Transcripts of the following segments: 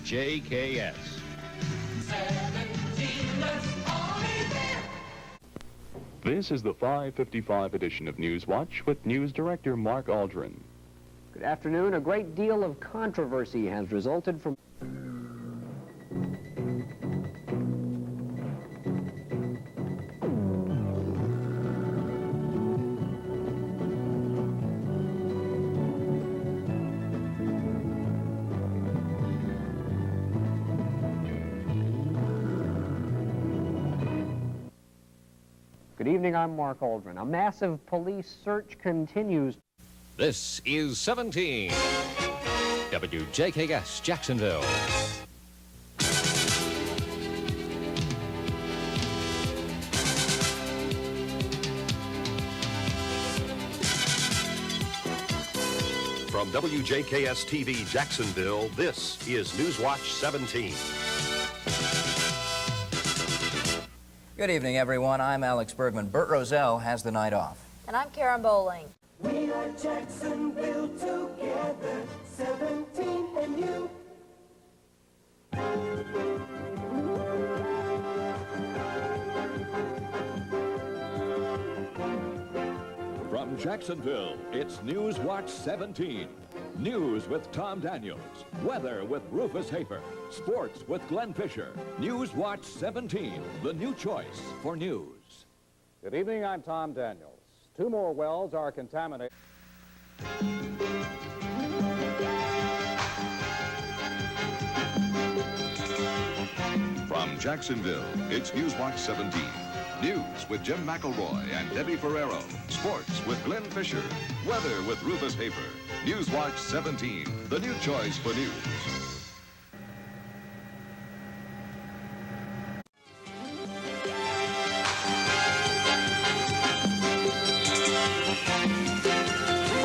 WJKS. 17, let's all be there. This is the 5:55 edition of Newswatch with News Director Mark Aldrin. Good afternoon. A great deal of controversy has resulted from... Good evening, I'm Mark Aldrin. A massive police search continues. This is 17. WJKS Jacksonville. From WJKS TV Jacksonville, this is Newswatch 17. Good evening, everyone. I'm Alex Bergman. Burt Rozelle has the night off. And I'm Karen Bowling. We are Jacksonville together, 17 and you. From Jacksonville, it's Newswatch 17. News with Tom Daniels. Weather with Rufus Hafer. Sports with Glenn Fisher. Newswatch 17, the new choice for news. Good evening, I'm Tom Daniels. 2 more wells are contaminated. From Jacksonville, it's Newswatch 17. News with Jim McElroy and Debbie Ferrero. Sports with Glenn Fisher. Weather with Rufus Hafer. Newswatch 17, the new choice for news.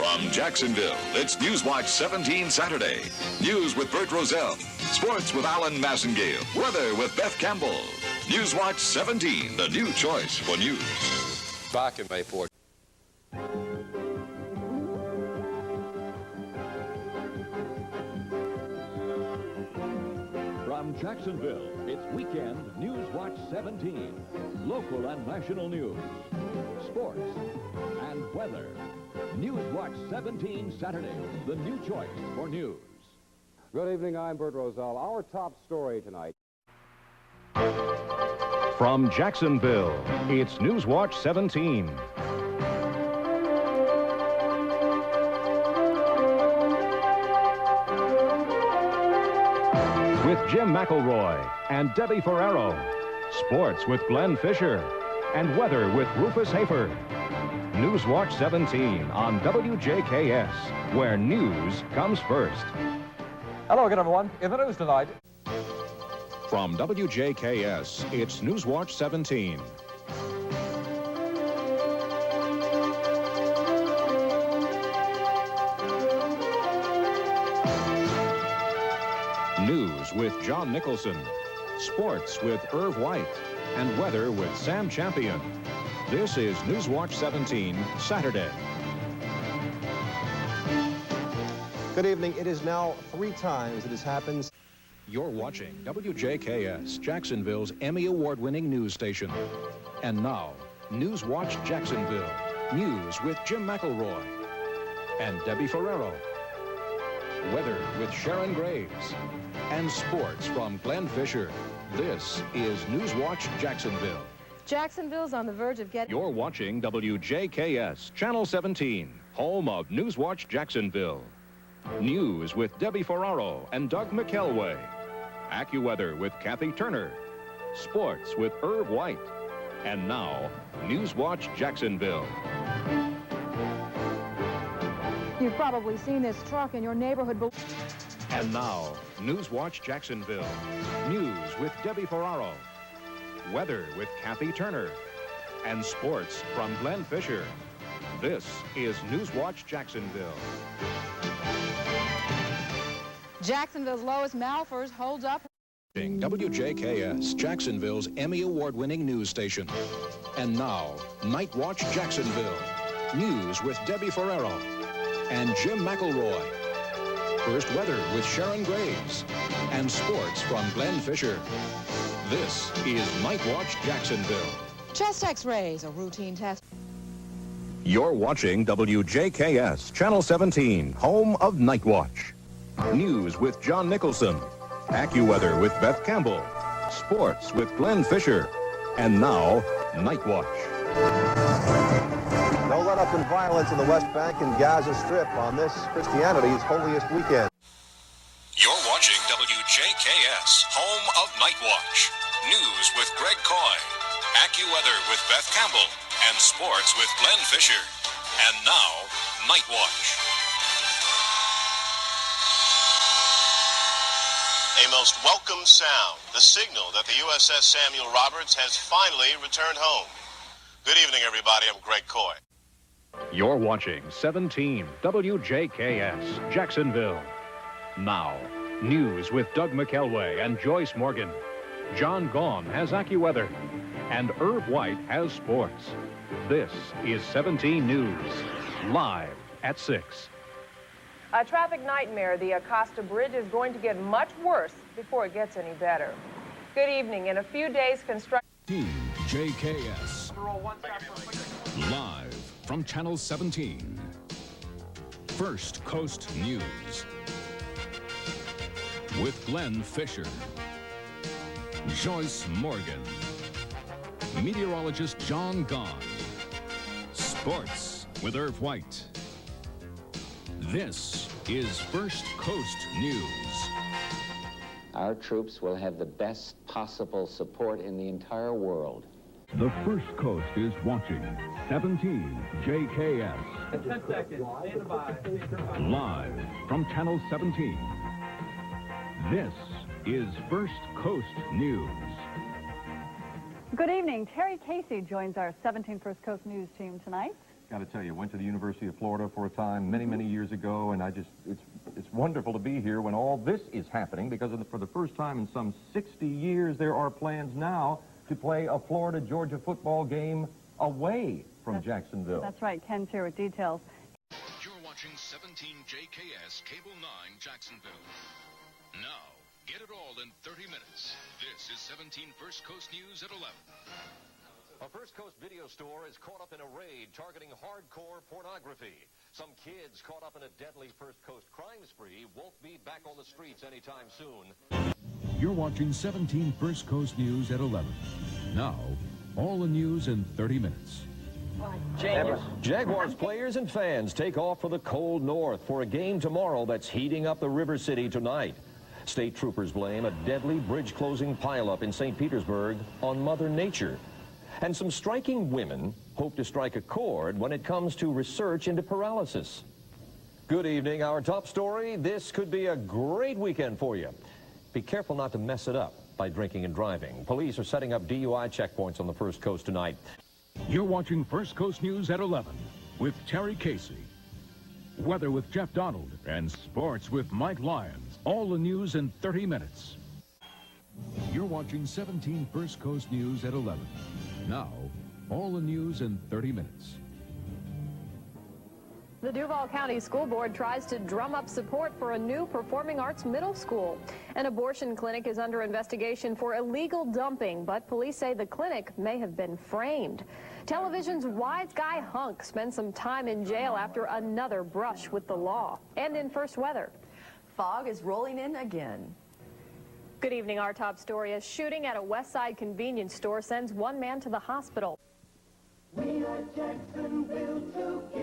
From Jacksonville, it's Newswatch 17 Saturday. News with Burt Rozelle. Sports with Alan Massengale. Weather with Beth Campbell. Newswatch 17, the new choice for news. Back in May 4th. From Jacksonville, it's weekend Newswatch 17. Local and national news, sports, and weather. Newswatch 17 Saturday, the new choice for news. Good evening, I'm Burt Rozelle. Our top story tonight. From Jacksonville, it's Newswatch 17. With Jim McElroy and Debbie Ferrero. Sports with Glenn Fisher. And weather with Rufus Hafer. Newswatch 17 on WJKS, where news comes first. Hello again, everyone. In the news tonight. From WJKS, it's Newswatch 17. News with John Nicholson. Sports with Irv White. And weather with Sam Champion. This is Newswatch 17, Saturday. Good evening. It is now 3 times it has happened. You're watching WJKS, Jacksonville's Emmy Award-winning news station. And now, Newswatch Jacksonville. News with Jim McElroy and Debbie Ferrero. Weather with Sharon Graves. And sports from Glenn Fisher. This is Newswatch Jacksonville. Jacksonville's on the verge of getting... You're watching WJKS, Channel 17, home of Newswatch Jacksonville. News with Debbie Ferraro and Doug McElway. AccuWeather with Kathy Turner. Sports with Irv White. And now, Newswatch Jacksonville. You've probably seen this truck in your neighborhood. And now, Newswatch Jacksonville. News with Debbie Ferraro. Weather with Kathy Turner. And sports from Glenn Fisher. This is Newswatch Jacksonville. Jacksonville's Lois Malfers holds up. WJKS, Jacksonville's Emmy Award-winning news station. And now, Nightwatch Jacksonville. News with Debbie Ferrero and Jim McElroy. First weather with Sharon Graves. And sports from Glenn Fisher. This is Nightwatch Jacksonville. Chest x-rays, a routine test. You're watching WJKS Channel 17, home of Nightwatch. News with John Nicholson. AccuWeather with Beth Campbell. Sports with Glenn Fisher. And now, Nightwatch. No let-up in violence in the West Bank and Gaza Strip on this Christianity's holiest weekend. You're watching WJKS, home of Nightwatch. News with Greg Coy. AccuWeather with Beth Campbell. And sports with Glenn Fisher. And now, Nightwatch. A most welcome sound, the signal that the USS Samuel Roberts has finally returned home. Good evening, everybody. I'm Greg Coy. You're watching 17 WJKS Jacksonville. Now, news with Doug McElway and Joyce Morgan. John Gaughan has AccuWeather, and Irv White has sports. This is 17 News, live at 6. A traffic nightmare. The Acosta Bridge is going to get much worse before it gets any better. Good evening. In a few days, construction. WJKS. Live from Channel 17. First Coast News. With Glenn Fisher. Joyce Morgan. Meteorologist John Gaughan. Sports with Irv White. This is First Coast News. Our troops will have the best possible support in the entire world. The First Coast is watching 17 JKS. 10 seconds. Stand by. Live from Channel 17. This is First Coast News. Good evening. Terry Casey joins our 17 First Coast News team tonight. Got to tell you, went to the University of Florida for a time many years ago, and it's wonderful to be here when all this is happening, because for the first time in some 60 years, there are plans now to play a Florida-Georgia football game away from Jacksonville. That's right. Ken's here with details. You're watching 17 JKS Cable 9 Jacksonville. Now, get it all in 30 minutes. This is 17 First Coast News at 11. A First Coast video store is caught up in a raid targeting hardcore pornography. Some kids caught up in a deadly First Coast crime spree won't be back on the streets anytime soon. You're watching 17 First Coast News at 11. Now, all the news in 30 minutes. Jaguars players and fans take off for the cold north for a game tomorrow that's heating up the River City tonight. State troopers blame a deadly bridge-closing pileup in St. Petersburg on Mother Nature. And some striking women hope to strike a chord when it comes to research into paralysis. Good evening. Our top story, this could be a great weekend for you. Be careful not to mess it up by drinking and driving. Police are setting up DUI checkpoints on the First Coast tonight. You're watching First Coast News at 11 with Terry Casey. Weather with Jeff Donald and sports with Mike Lyons. All the news in 30 minutes. You're watching 17 First Coast News at 11. Now, all the news in 30 minutes. The Duval County School Board tries to drum up support for a new performing arts middle school. An abortion clinic is under investigation for illegal dumping, but police say the clinic may have been framed. Television's Wise Guy Hunk spent some time in jail after another brush with the law. And in first weather, fog is rolling in again. Good evening. Our top story, a shooting at a West Side convenience store sends one man to the hospital. We are Jacksonville together.